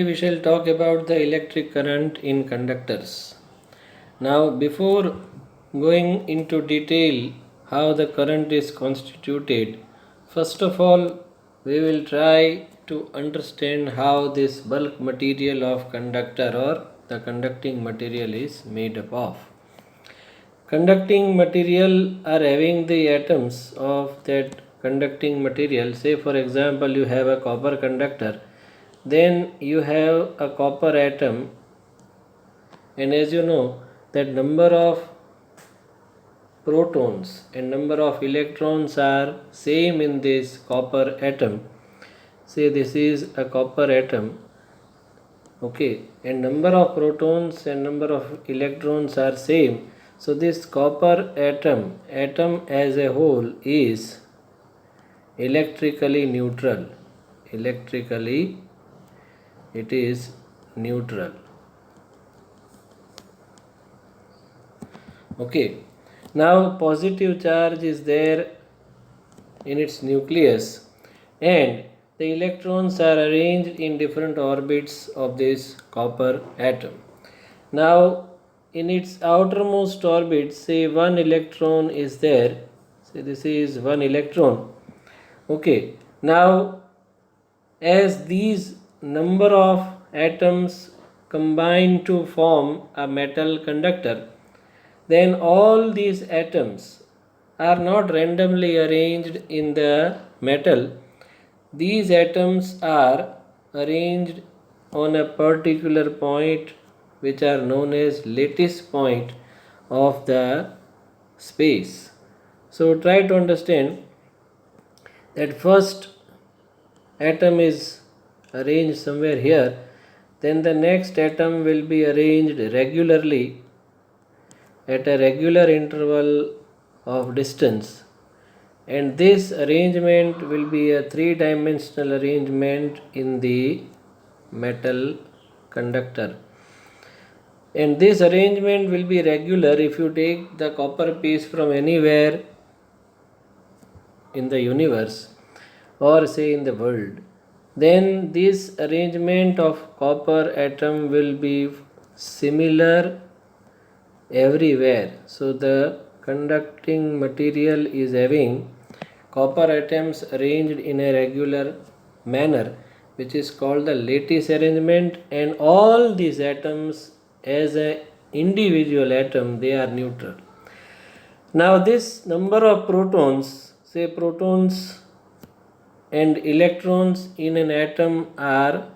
We shall talk about the electric current in conductors. Now, before going into detail how the current is constituted, first of all, we will try to understand how this bulk material of conductor or the conducting material is made up of. Conducting material are having the atoms of that conducting material. Say, for example, you have a copper conductor, then you have a copper atom, and as you know that number of protons and number of electrons are same in this copper atom. Say this is a copper atom, okay, and number of protons and number of electrons are same. So this copper atom as a whole is electrically neutral. Electrically it is neutral. Okay, now positive charge is there in its nucleus, and the electrons are arranged in different orbits of this copper atom. Now in its outermost orbit, say one electron is there. Say this is one electron. Okay, now as these number of atoms combine to form a metal conductor, then all these atoms are not randomly arranged in the metal. These atoms are arranged on a particular point which are known as lattice point of the space. So try to understand that first atom is arranged somewhere here, then the next atom will be arranged regularly at a regular interval of distance, and this arrangement will be a three-dimensional arrangement in the metal conductor, and this arrangement will be regular if you take the copper piece from anywhere in the universe or say in the world. Then this arrangement of copper atom will be similar everywhere. So the conducting material is having copper atoms arranged in a regular manner, which is called the lattice arrangement, and all these atoms as an individual atom, they are neutral. Now this number of protons, say protons and electrons in an atom are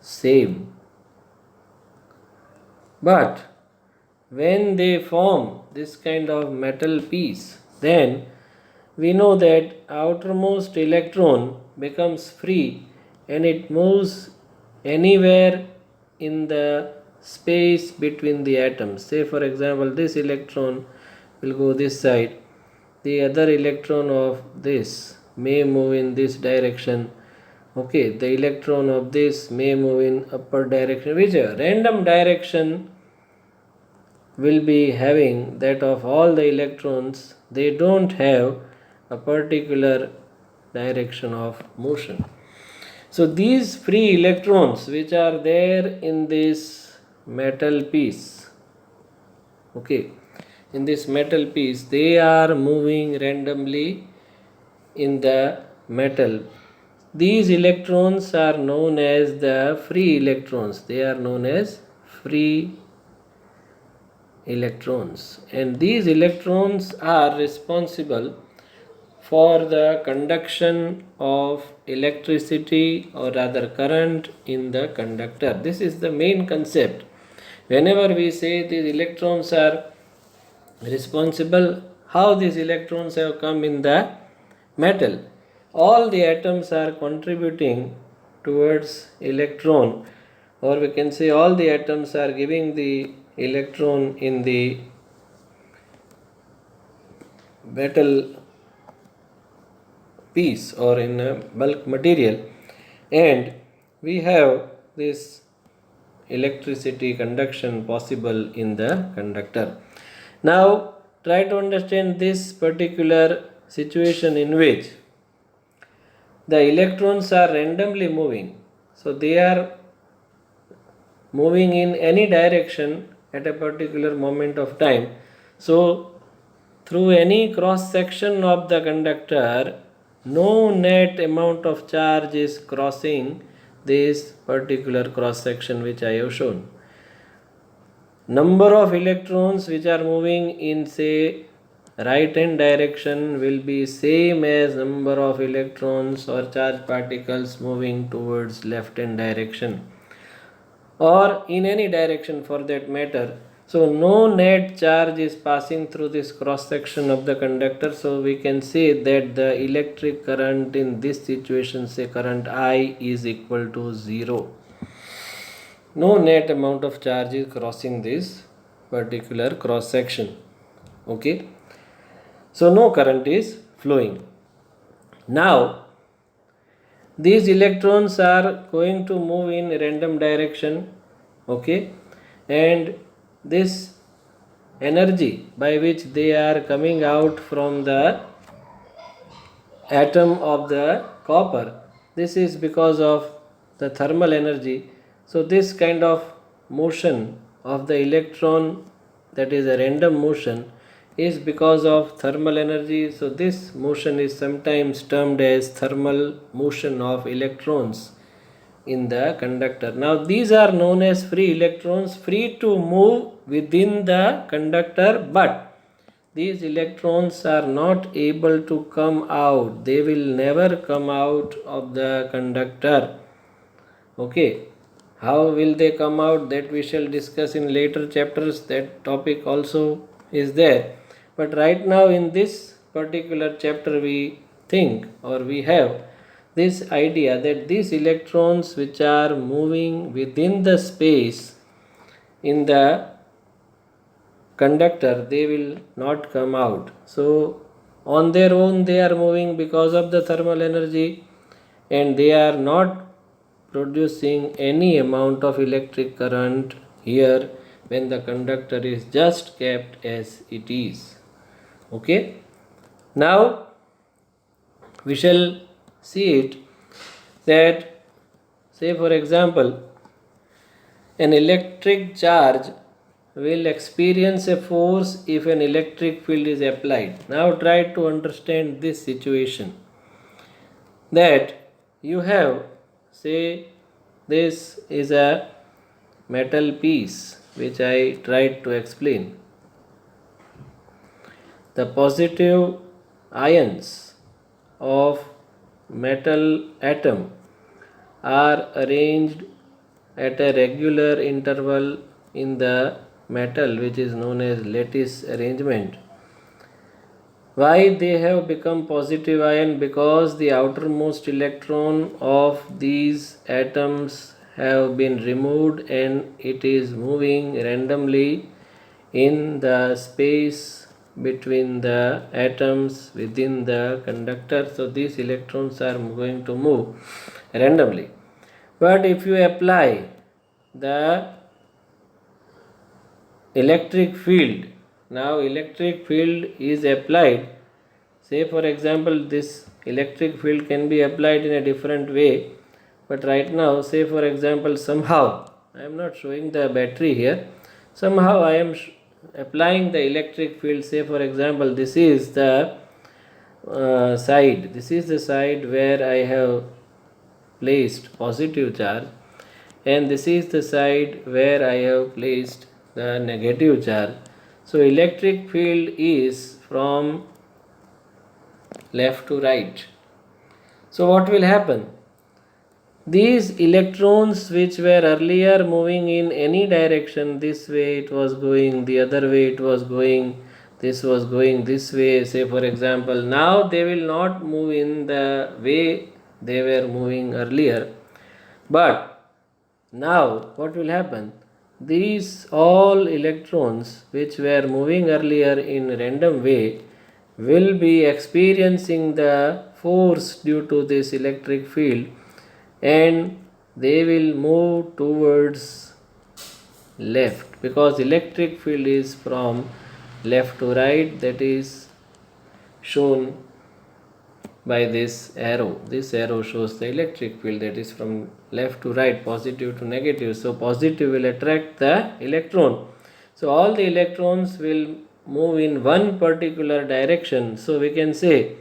same, but when they form this kind of metal piece, then we know that outermost electron becomes free and it moves anywhere in the space between the atoms. Say for example, this electron will go this side, the other electron of this may move in this direction, okay, the electron of this may move in upper direction, whichever random direction will be having that of all the electrons. They don't have a particular direction of motion. So these free electrons which are there in this metal piece, okay, in this metal piece, they are moving randomly in the metal. These electrons are known as the free electrons. They are known as free electrons, and these electrons are responsible for the conduction of electricity or rather current in the conductor. This is the main concept. Whenever we say these electrons are responsible, how these electrons have come in the metal, all the atoms are contributing towards electron, or we can say all the atoms are giving the electron in the metal piece or in a bulk material, and we have this electricity conduction possible in the conductor. Now try to understand this particular situation in which the electrons are randomly moving. So they are moving in any direction at a particular moment of time. So through any cross section of the conductor, no net amount of charge is crossing this particular cross section which I have shown. Number of electrons which are moving in say right hand direction will be same as number of electrons or charge particles moving towards left hand direction, or in any direction for that matter. So no net charge is passing through this cross section of the conductor. So we can say that the electric current in this situation, say current I, is equal to 0. No net amount of charge is crossing this particular cross section. Okay. So no current is flowing. Now these electrons are going to move in random direction. Okay. And this energy by which they are coming out from the atom of the copper, this is because of the thermal energy. So this kind of motion of the electron, that is a random motion, is because of thermal energy. So this motion is sometimes termed as thermal motion of electrons in the conductor. Now these are known as free electrons, free to move within the conductor, but these electrons are not able to come out. They will never come out of the conductor. Okay. How will they come out? That we shall discuss in later chapters. That topic also is there. But right now in this particular chapter we think, or we have this idea that these electrons which are moving within the space in the conductor, they will not come out. So on their own they are moving because of the thermal energy, and they are not producing any amount of electric current here when the conductor is just kept as it is. Okay. Now we shall see it that, say for example, an electric charge will experience a force if an electric field is applied. Now try to understand this situation, that you have, say this is a metal piece which I tried to explain. The positive ions of metal atom are arranged at a regular interval in the metal, which is known as lattice arrangement. Why they have become positive ion? Because the outermost electron of these atoms have been removed and it is moving randomly in the space between the atoms within the conductor. So these electrons are going to move randomly. But if you apply the electric field, now electric field is applied, say for example this electric field can be applied in a different way, but right now say for example somehow I am not showing the battery here, somehow I am applying the electric field. Say for example this is the side, this is the side where I have placed positive charge, and this is the side where I have placed the negative charge. So electric field is from left to right. So what will happen? These electrons which were earlier moving in any direction, this way it was going, the other way it was going, this was going this way, say for example, now they will not move in the way they were moving earlier. But now what will happen? These all electrons which were moving earlier in random way will be experiencing the force due to this electric field, and they will move towards left, because electric field is from left to right, that is shown by this arrow. This arrow shows the electric field that is from left to right, positive to negative. So positive will attract the electron. So all the electrons will move in one particular direction. So we can say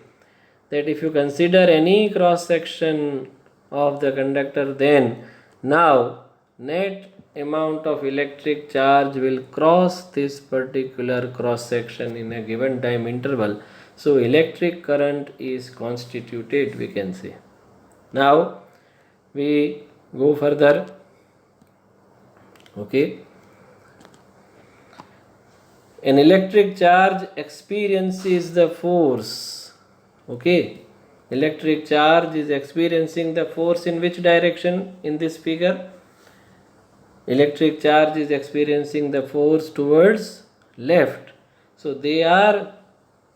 that if you consider any cross section of the conductor, then now net amount of electric charge will cross this particular cross section in a given time interval. So electric current is constituted, we can say. Now we go further. Okay. An electric charge experiences the force. Okay. Electric charge is experiencing the force in which direction in this figure? Electric charge is experiencing the force towards left. So they are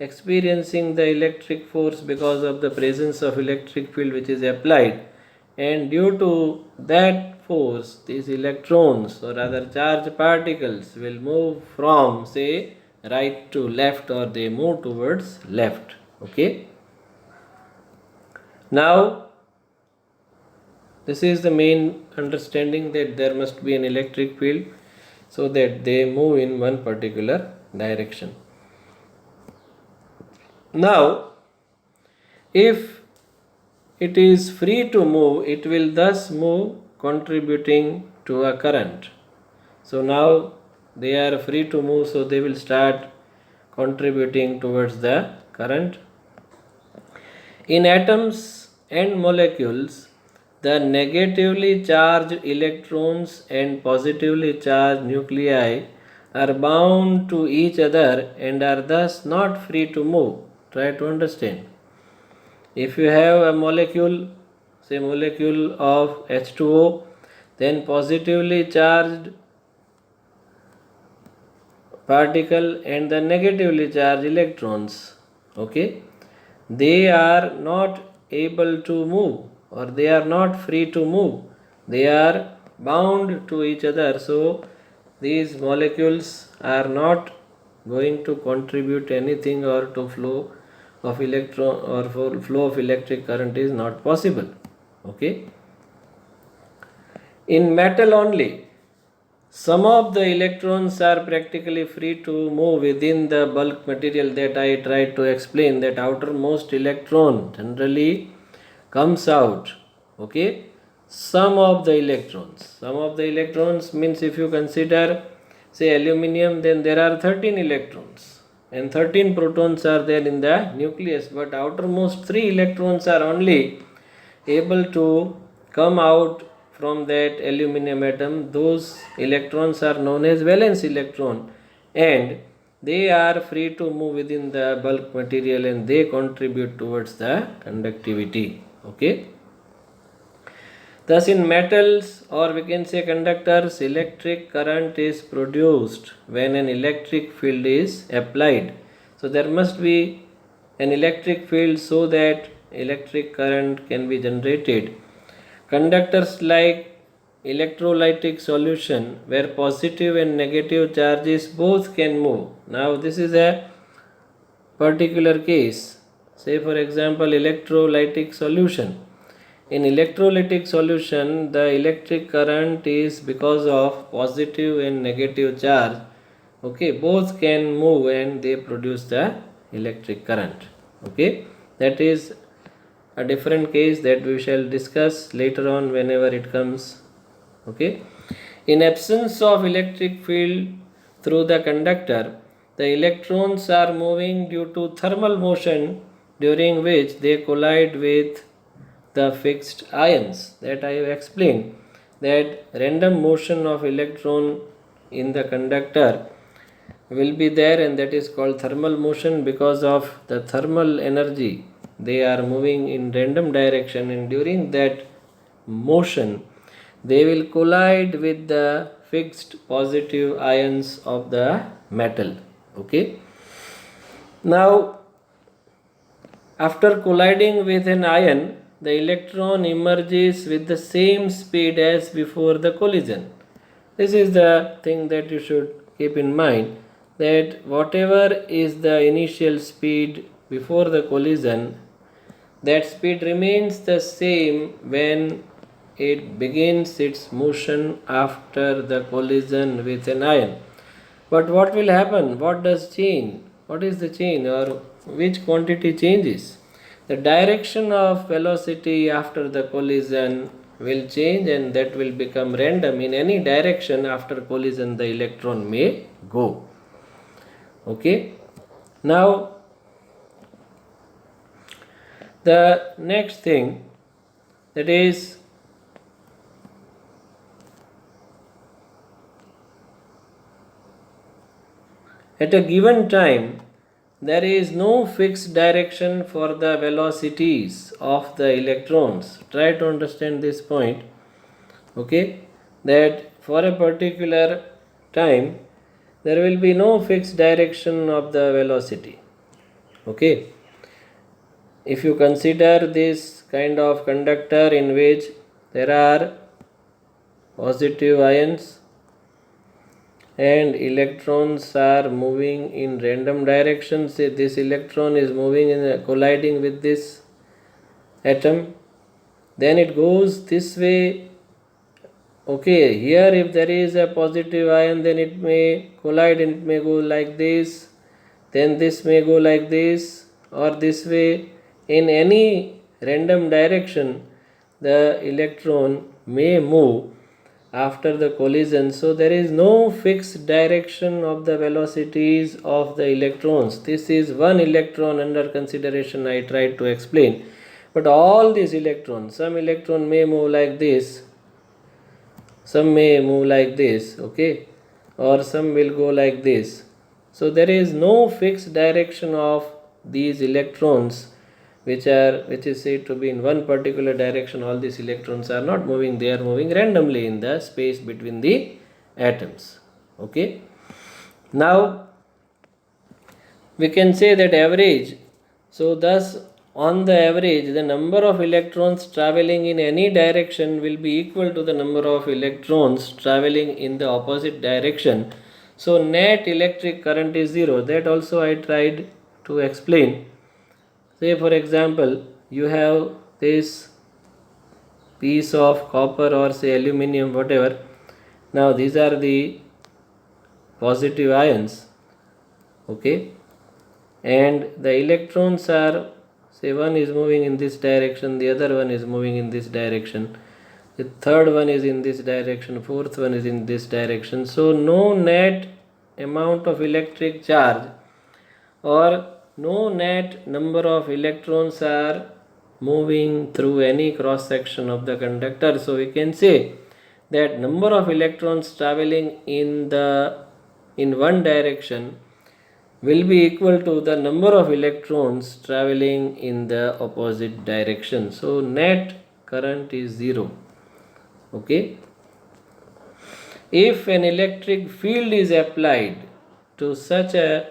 experiencing the electric force because of the presence of electric field which is applied, and due to that force these electrons or other charged particles will move from say right to left, or they move towards left. Okay. Now this is the main understanding, that there must be an electric field so that they move in one particular direction. Now, if it is free to move, it will thus move contributing to a current. So now they are free to move, so they will start contributing towards the current. In atoms and molecules, the negatively charged electrons and positively charged nuclei are bound to each other and are thus not free to move. Try to understand. If you have a molecule, say molecule of H2O, then positively charged particle and the negatively charged electrons, okay, they are not able to move, or they are not free to move. They are bound to each other. So these molecules are not going to contribute anything, or to flow of electron or flow of electric current is not possible. Okay. In metal only, some of the electrons are practically free to move within the bulk material that I tried to explain, that outermost electron generally comes out. Okay. Some of the electrons means, if you consider say aluminum, then there are 13 electrons and 13 protons are there in the nucleus, but outermost 3 electrons are only able to come out from that aluminum atom. Those electrons are known as valence electron, and they are free to move within the bulk material and they contribute towards the conductivity. Okay. Thus in metals, or we can say conductors, electric current is produced when an electric field is applied. So there must be an electric field so that electric current can be generated. Conductors like electrolytic solution, where positive and negative charges both can move. Now this is a particular case. Say for example electrolytic solution. In electrolytic solution, the electric current is because of positive and negative charge. Okay, both can move and they produce the electric current. Okay, that is a different case that we shall discuss later on whenever it comes. Okay, in absence of electric field through the conductor, the electrons are moving due to thermal motion, during which they collide with the fixed ions, that I have explained, that random motion of electron in the conductor will be there, and that is called thermal motion. Because of the thermal energy, they are moving in random direction, and during that motion they will collide with the fixed positive ions of the metal. Okay. Now after colliding with an ion, the electron emerges with the same speed as before the collision. This is the thing that you should keep in mind, that whatever is the initial speed before the collision, that speed remains the same when it begins its motion after the collision with an ion. But what will happen? What does change? What is the change, or which quantity changes? The direction of velocity after the collision will change, and that will become random. In any direction after collision the electron may go. Okay. Now the next thing, that is at a given time there is no fixed direction for the velocities of the electrons. Try to understand this point. Okay, that for a particular time there will be no fixed direction of the velocity. Okay, if you consider this kind of conductor in which there are positive ions and electrons are moving in random directions, say this electron is moving in colliding with this atom, then it goes this way. Okay, here if there is a positive ion, then it may collide and it may go like this, then this may go like this or this way. In any random direction the electron may move after the collision. So there is no fixed direction of the velocities of the electrons. This is one electron under consideration I tried to explain. But all these electrons, some electron may move like this, some may move like this, okay, or some will go like this. So there is no fixed direction of these electrons which is said to be in one particular direction. All these electrons are not moving, they are moving randomly in the space between the atoms. Okay, now we can say that average. So thus on the average the number of electrons traveling in any direction will be equal to the number of electrons traveling in the opposite direction. So net electric current is zero. That also I tried to explain. Say for example you have this piece of copper or say aluminum, whatever. Now these are the positive ions, okay, and the electrons are, say one is moving in this direction, the other one is moving in this direction, the third one is in this direction, fourth one is in this direction. So no net amount of electric charge or no net number of electrons are moving through any cross section of the conductor. So we can say that number of electrons traveling in one direction will be equal to the number of electrons traveling in the opposite direction. So net current is zero. Okay, if an electric field is applied to such a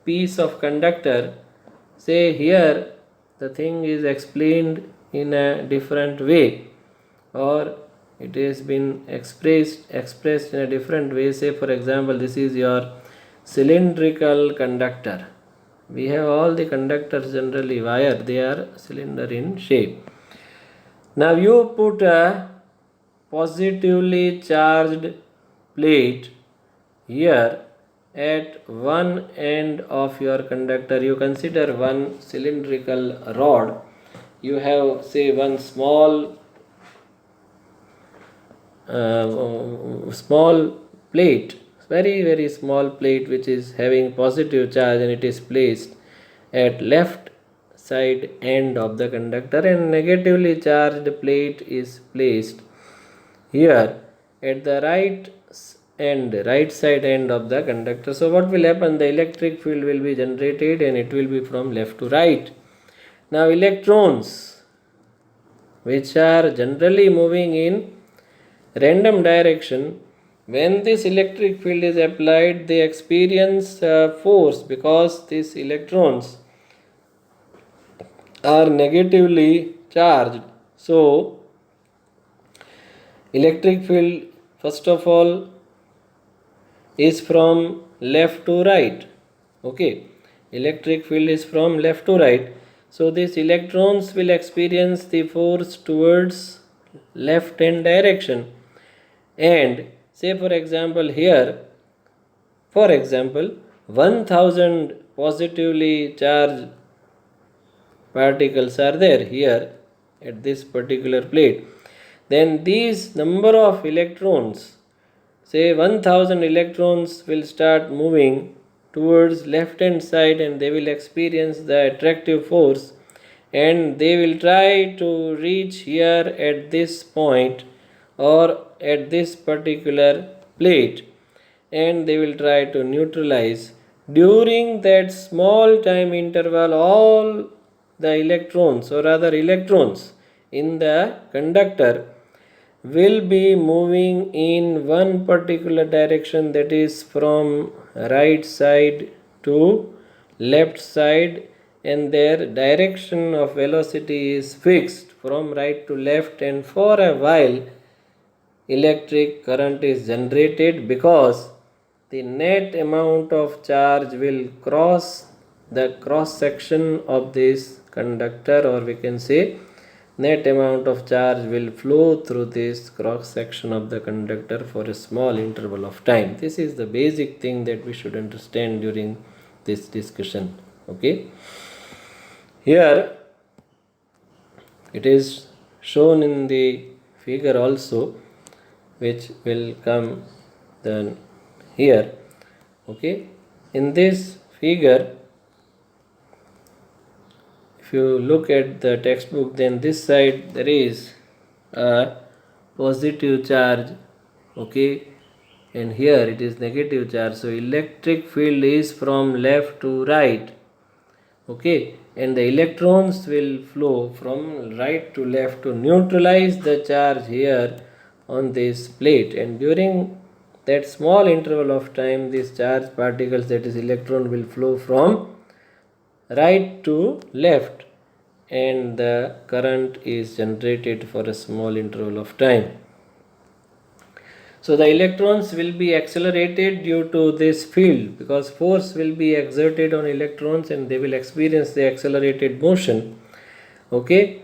piece of conductor, say here the thing is explained in a different way, or it has been expressed in a different way. Say for example this is your cylindrical conductor. We have all the conductors generally wire, they are cylinder in shape. Now you put a positively charged plate here at one end of your conductor. You consider one cylindrical rod. You have say one small plate, very small plate which is having positive charge, and it is placed at left side end of the conductor, and negatively charged plate is placed here at the right side end of the conductor. So what will happen? The electric field will be generated and it will be from left to right. Now electrons which are generally moving in random direction, when this electric field is applied they experience force because these electrons are negatively charged. So electric field first of all is from left to right. Okay, electric field is from left to right. So these electrons will experience the force towards left hand direction. And say for example here, for example, 1000 positively charged particles are there here at this particular plate. Then these number of electrons, say 1000 electrons, will start moving towards left hand side, and they will experience the attractive force, and they will try to reach here at this point or at this particular plate, and they will try to neutralize. During that small time interval, all the electrons, or rather electrons in the conductor, will be moving in one particular direction, that is from right side to left side, and their direction of velocity is fixed from right to left, and for a while electric current is generated because the net amount of charge will cross the cross section of this conductor, or we can say net amount of charge will flow through this cross section of the conductor for a small interval of time. This is the basic thing that we should understand during this discussion. Okay, here it is shown in the figure also, which will come then here. Okay, in this figure, if you look at the textbook, then this side there is a positive charge, okay, and here it is negative charge. So electric field is from left to right, okay, and the electrons will flow from right to left to neutralize the charge here on this plate. And during that small interval of time, these charged particles, that is electron, will flow from right to left, and the current is generated for a small interval of time. So the electrons will be accelerated due to this field, because force will be exerted on electrons and they will experience the accelerated motion, okay,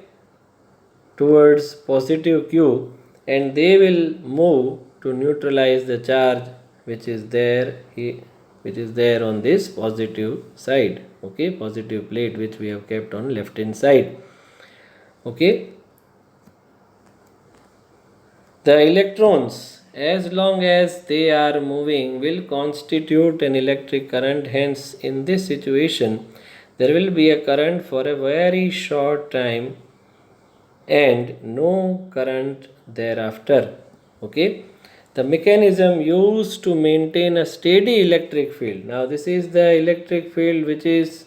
towards positive q, and they will move to neutralize the charge which is there on this positive side, okay, positive plate which we have kept on left hand side. Okay, the electrons, as long as they are moving, will constitute an electric current. Hence in this situation there will be a current for a very short time and no current thereafter. Okay, the mechanism used to maintain a steady electric field. Now this is the electric field which is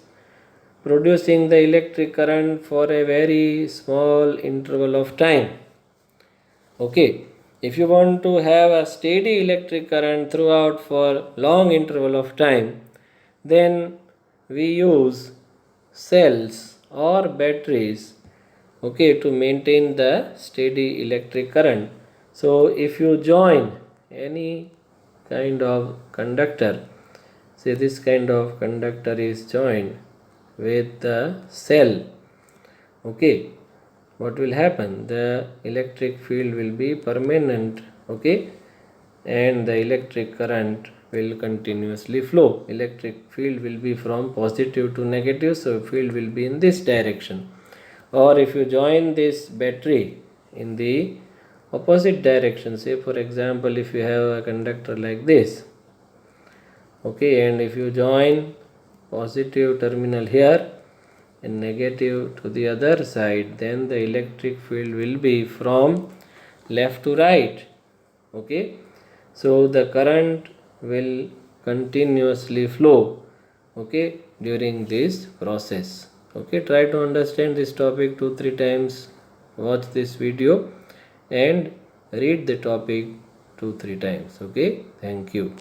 producing the electric current for a very small interval of time. Okay, if you want to have a steady electric current throughout for long interval of time, then we use cells or batteries, okay, to maintain the steady electric current. So if you join any kind of conductor, say this kind of conductor is joined with the cell, okay, what will happen? The electric field will be permanent, okay, and the electric current will continuously flow. Electric field will be from positive to negative, so field will be in this direction. Or if you join this battery in the opposite direction, say for example if you have a conductor like this, okay, and if you join positive terminal here and negative to the other side, then the electric field will be from left to right, okay, so the current will continuously flow, okay, during this process. Okay, try to understand this topic 2-3 times, watch this video and read the topic 2-3 times. Okay, thank you.